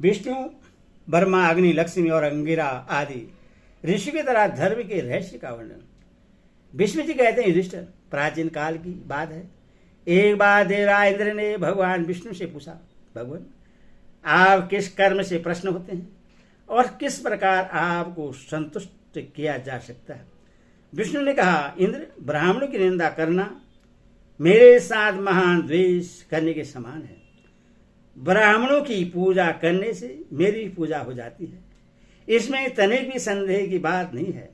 विष्णु, ब्रह्मा, अग्नि, लक्ष्मी और अंगिरा आदि ऋषि की तरह धर्म के रहस्य का वर्णन। विष्णु जी कहते हैं, युधिष्ठिर, प्राचीन काल की बात है, एक बार देवराज इंद्र ने भगवान विष्णु से पूछा, भगवान आप किस कर्म से प्रसन्न होते हैं और किस प्रकार आपको संतुष्ट किया जा सकता है। विष्णु ने कहा, इंद्र, ब्राह्मणों की निंदा करना मेरे साथ महान द्वेष करने के समान है। ब्राह्मणों की पूजा करने से मेरी पूजा हो जाती है, इसमें तनिक भी संदेह की बात नहीं है।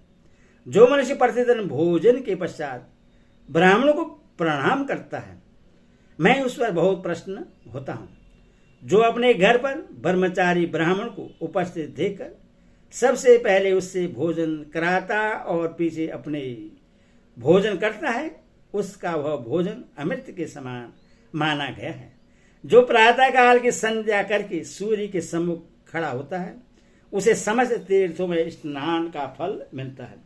जो मनुष्य प्रतिदिन भोजन के पश्चात ब्राह्मणों को प्रणाम करता है, मैं उस पर बहुत प्रसन्न होता हूँ। जो अपने घर पर ब्रह्मचारी ब्राह्मण को उपस्थित देखकर सबसे पहले उससे भोजन कराता और पीछे अपने भोजन करता है, उसका वह भोजन अमृत के समान माना गया है। जो प्रातः काल की संध्या करके सूर्य के सम्मुख खड़ा होता है, उसे समस्त तीर्थों में स्नान का फल मिलता है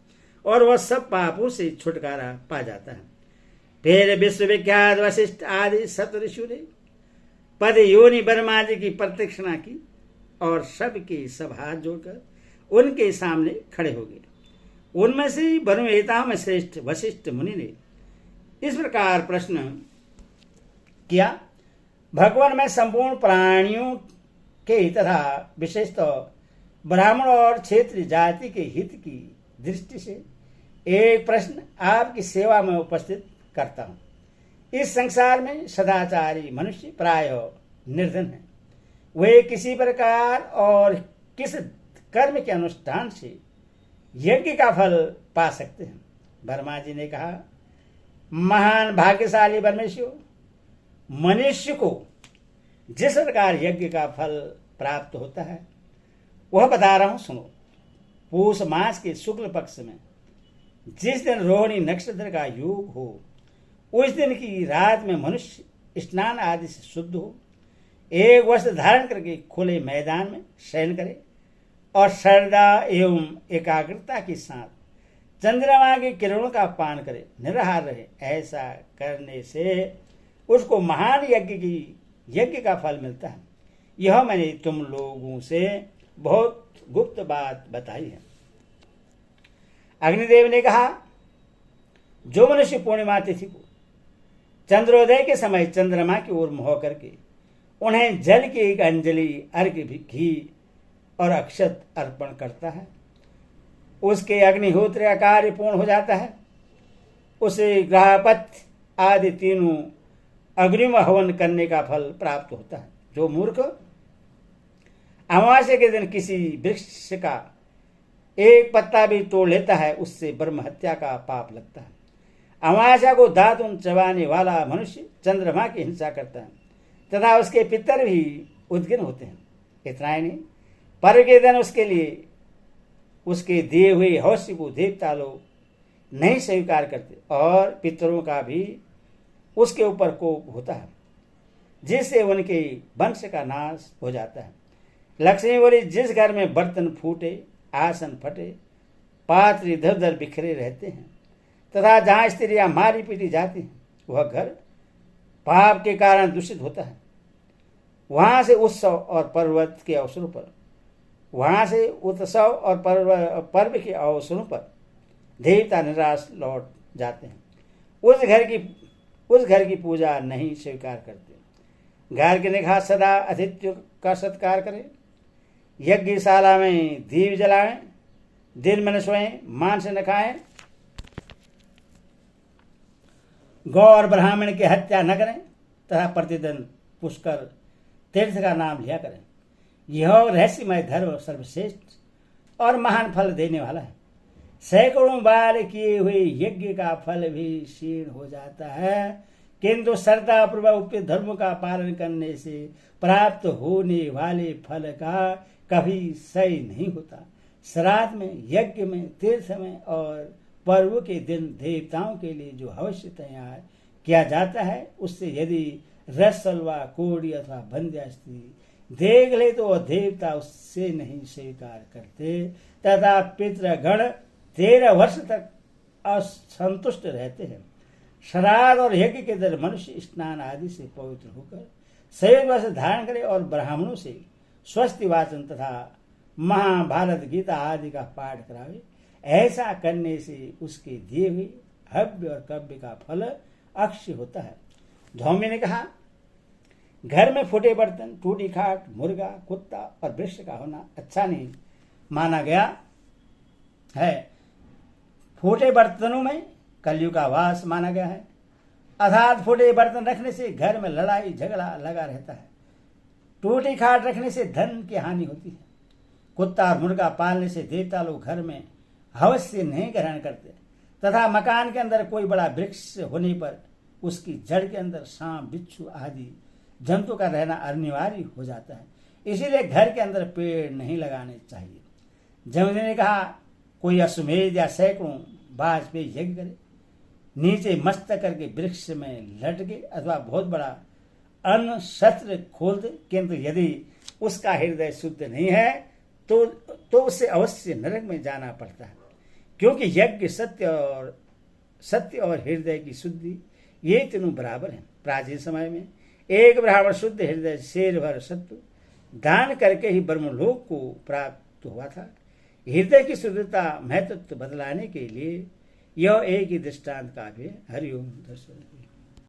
और वह सब पापों से छुटकारा पा जाता है। फिर विश्वविख्यात वशिष्ठ आदि सप्तऋषियों ने पद योनि ब्रह्मा जी की प्रदक्षिणा की और सबके सब हाथ जोड़कर उनके सामने खड़े हो गए। उनमें से ब्रह्मवेता में श्रेष्ठ वशिष्ठ मुनि ने इस प्रकार प्रश्न किया, भगवान, मैं संपूर्ण प्राणियों के तथा विशेषतः ब्राह्मण और क्षेत्रीय जाति के हित की दृष्टि से एक प्रश्न आपकी सेवा में उपस्थित करता हूँ। इस संसार में सदाचारी मनुष्य प्रायः निर्धन है। वे किसी प्रकार और किस कर्म के अनुष्ठान से यज्ञ का फल पा सकते हैं। ब्रह्मा जी ने कहा, महान भाग्यशाली परमेश्वर, मनुष्य को जिस प्रकार यज्ञ का फल प्राप्त होता है वह बता रहा हूं, सुनो। पूष मास के शुक्ल पक्ष में जिस दिन रोहिणी नक्षत्र का योग हो, उस दिन की रात में मनुष्य स्नान आदि से शुद्ध हो, एक वस्त्र धारण करके खुले मैदान में शयन करे और श्रद्धा एवं एकाग्रता के साथ चंद्रमा की किरणों का पान करे, निराहार रहे। ऐसा करने से उसको महान यज्ञ का फल मिलता है। यह मैंने तुम लोगों से बहुत गुप्त बात बताई है। अग्निदेव ने कहा, जो मनुष्य पूर्णिमा तिथि को चंद्रोदय के समय चंद्रमा की ओर मुँह करके उन्हें जल की एक अंजलि अर्घ्य, घी और अक्षत अर्पण करता है, उसके अग्निहोत्र का कार्य पूर्ण हो जाता है। उसे ग्रहपत्य आदि तीनों अग्निम हवन करने का फल प्राप्त होता है। जो मूर्ख अमावस्या के दिन किसी वृक्ष का एक पत्ता भी तोड़ लेता है, उससे ब्रह्म हत्या का पाप लगता है। अमावस्या को दातुन चबाने वाला मनुष्य चंद्रमा की हिंसा करता है तथा उसके पितर भी उद्गिन होते हैं। इतना ही नहीं, पर्व के दिन उसके लिए उसके दिए हुए हवस्य को देवता लोग नहीं स्वीकार करते और पितरों का भी उसके ऊपर कोप होता है, जिससे उनके वंश का नाश हो जाता है। लक्ष्मी बोली, जिस घर में बर्तन फूटे, आसन फटे, पात्र इधर उधर बिखरे रहते हैं तथा जहाँ स्त्रियां मारी पीटी जाती हैं, वह घर पाप के कारण दूषित होता है। वहाँ से उत्सव और पर्व के अवसरों के अवसरों पर देवता निराश लौट जाते हैं। उस घर की पूजा नहीं स्वीकार करते। घर के निगाह सदा अतिथि का सत्कार करें, यज्ञशाला में दीप जलाएं, दिन में न सोएं, मांस न खाएं, गौ और ब्राह्मण की हत्या न करें तथा प्रतिदिन पुष्कर तीर्थ का नाम लिया करें। यह रहस्यमय धर्म सर्वश्रेष्ठ और महान फल देने वाला है। सैकड़ों बार किए हुए यज्ञ का फल भी क्षीण हो जाता है, किंतु श्रद्धापूर्वक धर्म का पालन करने से प्राप्त होने वाले फल का कभी क्षय नहीं होता। श्राद्ध में, यज्ञ में, तीर्थ में और पर्व के दिन देवताओं के लिए जो अवश्य तैयार किया जाता है, उससे यदि रसलवा, कोड़ी अथवा बंध्या स्त्री देख ले तो वह देवता उससे नहीं स्वीकार करते तथा पितृगण 13 वर्ष तक असंतुष्ट रहते हैं। श्राद्ध और यज्ञ के दिन मनुष्य स्नान आदि से पवित्र होकर सही वस्त्र धारण करे और ब्राह्मणों से स्वस्ति वाचन तथा महाभारत गीता आदि का पाठ करावे। ऐसा करने से उसके दिए हुए हव्य और कव्य का फल अक्षय होता है। धौम्य ने कहा, घर में फूटे बर्तन, टूटी खाट, मुर्गा, कुत्ता और वृक्ष का होना अच्छा नहीं माना गया है। फूटे बर्तनों में कलयुग का वास माना गया है, अर्थात फूटे बर्तन रखने से घर में लड़ाई झगड़ा लगा रहता है। टूटी खाट रखने से धन की हानि होती है। कुत्ता और मुर्गा पालने से देवता लोग घर में अवश्य नहीं ग्रहण करते, तथा मकान के अंदर कोई बड़ा वृक्ष होने पर उसकी जड़ के अंदर सांप, बिच्छू आदि जंतु का रहना अनिवार्य हो जाता है। इसीलिए घर के अंदर पेड़ नहीं लगाने चाहिए। जमदग्नि ने कहा, कोई अश्वमेध या सैकड़ों बाज पे यज्ञ करे, नीचे मस्तक करके वृक्ष में लटके अथवा बहुत बड़ा अन्न शस्त्र खोल दे, किंतु यदि उसका हृदय शुद्ध नहीं है तो उसे अवश्य नरक में जाना पड़ता है। क्योंकि यज्ञ, सत्य और हृदय की शुद्धि ये तीनों बराबर हैं। प्राचीन समय में एक ब्राह्मण शुद्ध हृदय शेर भर सत्व दान करके ही ब्रह्मलोक को प्राप्त हुआ था। हृदय की शुद्धता महत्व बदलाने के लिए यह एक ही दृष्टांत काव्य है। हरिओम दर्शन।